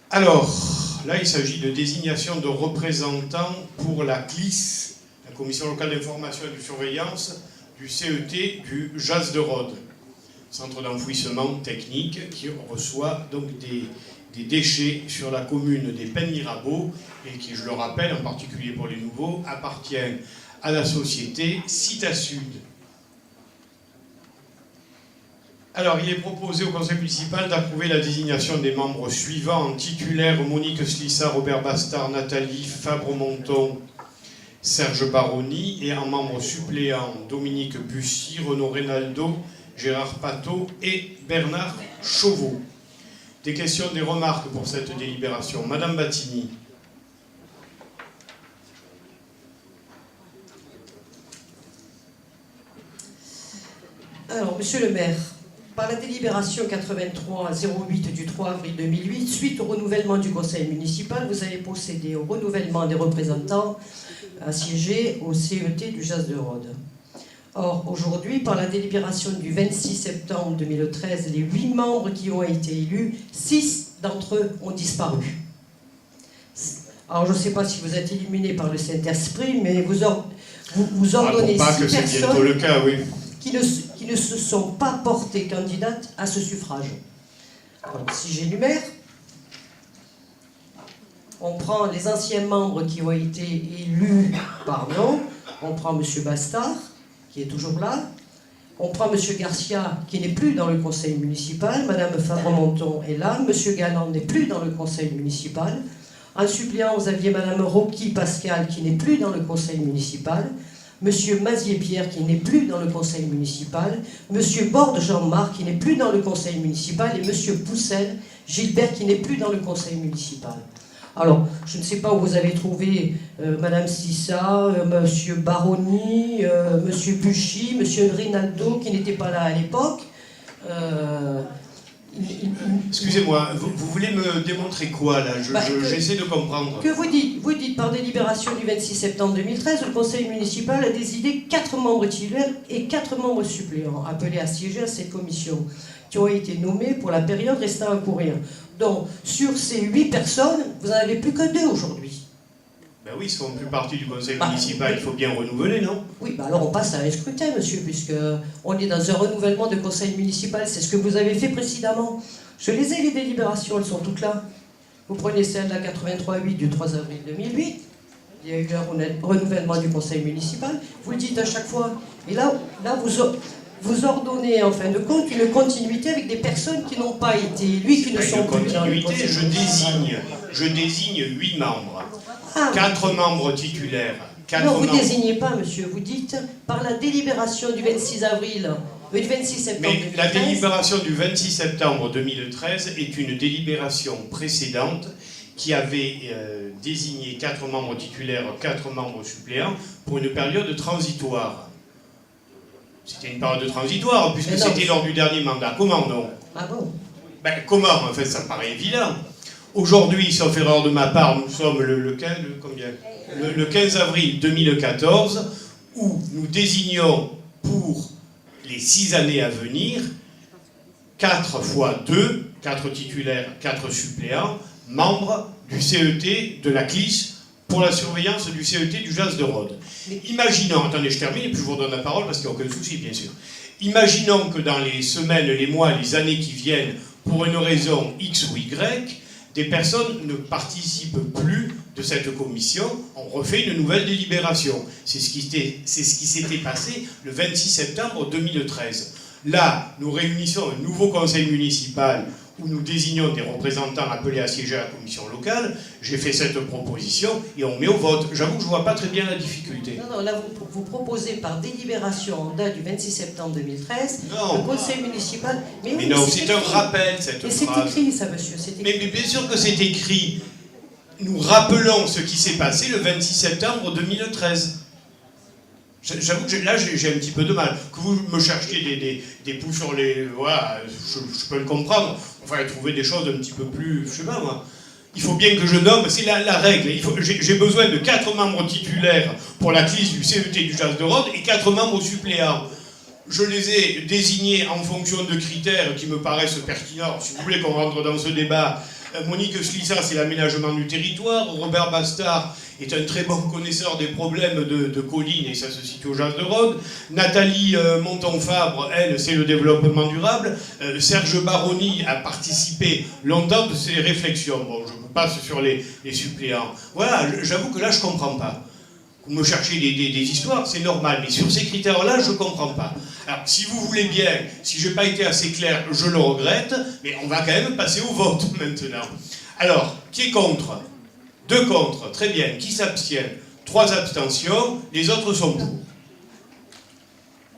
Alors, là, il s'agit de désignation de représentants pour la CLIS, la Commission locale d'information et de surveillance, du CET du Jas de Rhodes, centre d'enfouissement technique qui reçoit donc des déchets sur la commune des Pennes-Mirabeau et qui, je le rappelle, en particulier pour les nouveaux, appartient à la société Cita Sud. Alors, il est proposé au conseil municipal d'approuver la désignation des membres suivants: en titulaire Monique Slissa, Robert Bastard, Nathalie Fabre-Monton, Serge Baroni, et en membres suppléants Dominique Bussy, Renaud Reynaldo, Gérard Pateau et Bernard Chauveau. Des questions, des remarques pour cette délibération? Madame Battini. Alors, monsieur le maire, par la délibération 83-08 du 3 avril 2008, suite au renouvellement du conseil municipal, vous avez procédé au renouvellement des représentants assiégés au CET du Jas de Rhodes. Or, aujourd'hui, par la délibération du 26 septembre 2013, les 8 membres qui ont été élus, 6 d'entre eux ont disparu. Alors, je ne sais pas si vous êtes illuminé par le Saint-Esprit, mais vous ordonnez 6 personnes... C'est bientôt le cas, oui. Qui ne se sont pas portées candidates à ce suffrage. Alors, si j'énumère, on prend les anciens membres qui ont été élus par nom, on prend M. Bastard, qui est toujours là, on prend M. Garcia, qui n'est plus dans le conseil municipal, Mme Fabre-Monton est là, M. Galland n'est plus dans le conseil municipal, en suppléant, vous aviez Mme Rocky Pascal, qui n'est plus dans le conseil municipal, Monsieur Mazier-Pierre, qui n'est plus dans le conseil municipal, Monsieur Borde Jean-Marc, qui n'est plus dans le conseil municipal, et Monsieur Poussel Gilbert, qui n'est plus dans le conseil municipal. Alors, je ne sais pas où vous avez trouvé Madame Sissa, Monsieur Baroni, Monsieur Buchy, Monsieur Rinaldo, qui n'était pas là à l'époque. Excusez-moi, vous voulez me démontrer quoi, là? J'essaie de comprendre. Que vous dites par délibération du 26 septembre 2013, le conseil municipal a décidé 4 membres titulaires et 4 membres suppléants, appelés à siéger à cette commission, qui ont été nommés pour la période restant à courir. Donc, sur ces 8 personnes, vous n'en avez plus que 2 aujourd'hui. Ben oui, ils ne font plus partie du conseil municipal, il faut bien renouveler, non? Oui, ben alors on passe à un scrutin, monsieur, puisqu'on est dans un renouvellement de conseil municipal. C'est ce que vous avez fait précédemment. Je les ai, les délibérations, elles sont toutes là. Vous prenez celle de la 83-8 du 3 avril 2008. Il y a eu un renouvellement du conseil municipal. Vous le dites à chaque fois. Et là vous ordonnez, en fin de compte, une continuité avec des personnes qui n'ont pas été élues, qui ne sont plus dans le conseil municipal. Je désigne 8 membres. 4 membres titulaires. Non, vous ne désignez pas, monsieur. Vous dites, par la délibération du 26 avril, du 26 septembre 2013... Mais la délibération du 26 septembre 2013 est une délibération précédente qui avait désigné 4 membres titulaires, 4 membres suppléants pour une période transitoire. C'était une période transitoire, puisque c'était lors du dernier mandat. Comment non? Ah bon? Ben, comment? En fait, ça me paraît évident. Aujourd'hui, sauf erreur de ma part, nous sommes le 15 avril 2014, où nous désignons pour les 6 années à venir 4 fois 2, 4 titulaires, 4 suppléants, membres du CET de la CLIS pour la surveillance du CET du Jas de Rhodes. Imaginons, attendez, je termine et puis je vous redonne la parole parce qu'il n'y a aucun souci, bien sûr. Imaginons que dans les semaines, les mois, les années qui viennent, pour une raison X ou Y, des personnes ne participent plus de cette commission, on refait une nouvelle délibération. C'est ce qui s'était passé le 26 septembre 2013. Là, nous réunissons un nouveau conseil municipal où nous désignons des représentants appelés à siéger à la commission locale. J'ai fait cette proposition et on met au vote. J'avoue que je ne vois pas très bien la difficulté. Non, là, vous proposez par délibération en date du 26 septembre 2013, non. Le conseil municipal... Mais oui, non, c'est un rappel, cette phrase. Mais c'est écrit, ça, monsieur. Mais bien sûr que c'est écrit. Nous rappelons ce qui s'est passé le 26 septembre 2013. J'avoue que là, j'ai un petit peu de mal. Que vous me cherchiez des poux sur les... Voilà, je peux le comprendre. Enfin, trouver des choses un petit peu plus... Je sais pas, moi. Il faut bien que je nomme, c'est la règle. J'ai besoin de 4 membres titulaires pour la CLIS du CET du Jas de Rhodes et 4 membres suppléants. Je les ai désignés en fonction de critères qui me paraissent pertinents. Si vous voulez qu'on rentre dans ce débat, Monique Schlissa, c'est l'aménagement du territoire. Robert Bastard est un très bon connaisseur des problèmes de collines, et ça se situe au Jas de Rhodes. Nathalie Monton-Fabre, elle, c'est le développement durable. Serge Baroni a participé longtemps de ces réflexions. Bon, je vous passe sur les suppléants. Voilà, j'avoue que là, je ne comprends pas. Vous me cherchez des histoires, c'est normal, mais sur ces critères-là, je ne comprends pas. Alors, si vous voulez bien, si je n'ai pas été assez clair, je le regrette, mais on va quand même passer au vote maintenant. Alors, qui est contre? 2 contre, très bien. Qui s'abstient? 3 abstentions, les autres sont pour.